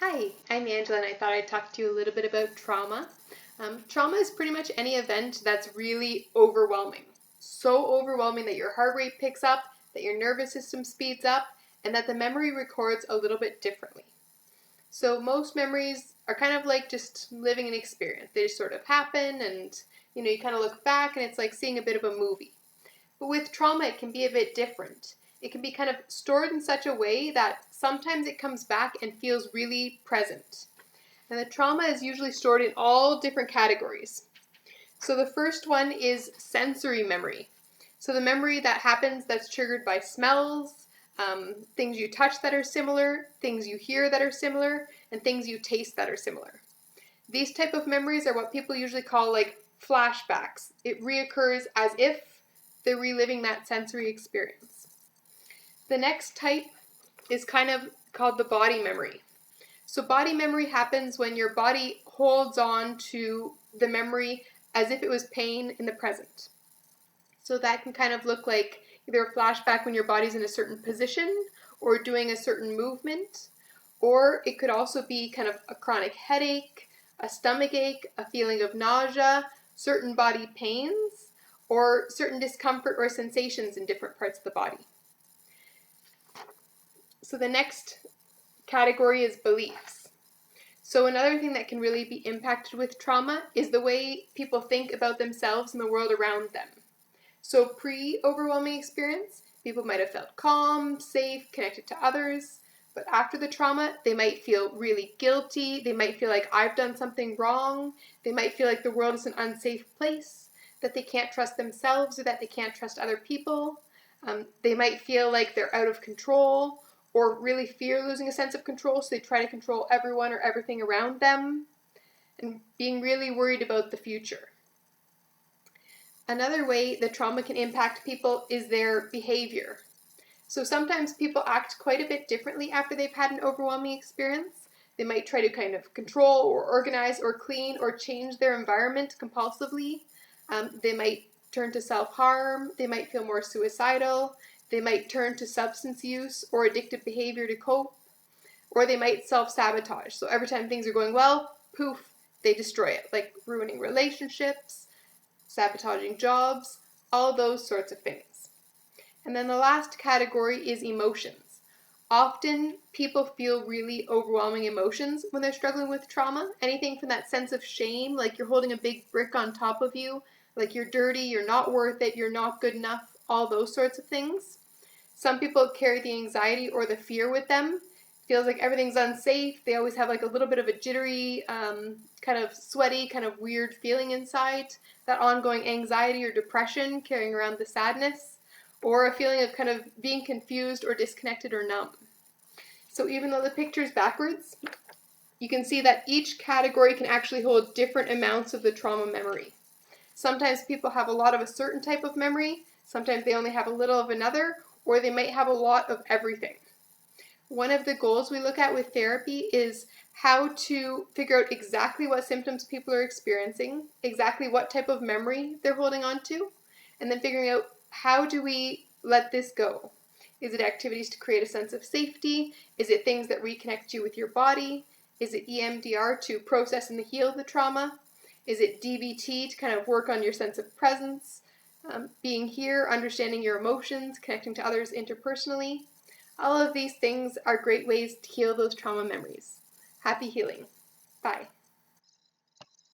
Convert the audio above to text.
Hi, I'm Angela and I thought I'd talk to you a little bit about trauma. Trauma is pretty much any event that's really overwhelming. So overwhelming that your heart rate picks up, that your nervous system speeds up, and that the memory records a little bit differently. So most memories are kind of like just living an experience. They just sort of happen and you kind of look back and it's like seeing a bit of a movie. But with trauma, it can be a bit different. It can be kind of stored in such a way that sometimes it comes back and feels really present. And the trauma is usually stored in all different categories. So the first one is sensory memory. So the memory that happens that's triggered by smells, things you touch that are similar, things you hear that are similar, and things you taste that are similar. These type of memories are what people usually call like flashbacks. It reoccurs as if they're reliving that sensory experience. The next type is kind of called the body memory. So body memory happens when your body holds on to the memory as if it was pain in the present. So that can kind of look like either a flashback when your body's in a certain position or doing a certain movement, or it could also be kind of a chronic headache, a stomach ache, a feeling of nausea, certain body pains, or certain discomfort or sensations in different parts of the body. So the next category is beliefs. So another thing that can really be impacted with trauma is the way people think about themselves and the world around them. So pre-overwhelming experience, people might have felt calm, safe, connected to others, but after the trauma, they might feel really guilty, they might feel like I've done something wrong, they might feel like the world is an unsafe place, that they can't trust themselves or that they can't trust other people. They might feel like they're out of control or really fear losing a sense of control, so they try to control everyone or everything around them, and being really worried about the future. Another way that trauma can impact people is their behavior. So sometimes people act quite a bit differently after they've had an overwhelming experience. They might try to kind of control or organize or clean or change their environment compulsively. They might turn to self-harm. They might feel more suicidal. They might turn to substance use or addictive behavior to cope. Or they might self-sabotage. So every time things are going well, poof, they destroy it, like ruining relationships, sabotaging jobs, all those sorts of things. And then the last category is emotions. Often people feel really overwhelming emotions when they're struggling with trauma. Anything from that sense of shame, like you're holding a big brick on top of you, like you're dirty, you're not worth it, you're not good enough, all those sorts of things. Some people carry the anxiety or the fear with them. Feels like everything's unsafe. They always have like a little bit of a jittery, kind of sweaty, kind of weird feeling inside. That ongoing anxiety or depression, carrying around the sadness, or a feeling of kind of being confused or disconnected or numb. So even though the picture is backwards, you can see that each category can actually hold different amounts of the trauma memory. Sometimes people have a lot of a certain type of memory, sometimes they only have a little of another, or they might have a lot of everything. One of the goals we look at with therapy is how to figure out exactly what symptoms people are experiencing, exactly what type of memory they're holding on to, and then figuring out how do we let this go. Is it activities to create a sense of safety? Is it things that reconnect you with your body? Is it EMDR to process and heal the trauma? Is it DBT to kind of work on your sense of presence? Being here, understanding your emotions, connecting to others interpersonally. All of these things are great ways to heal those trauma memories. Happy healing. Bye.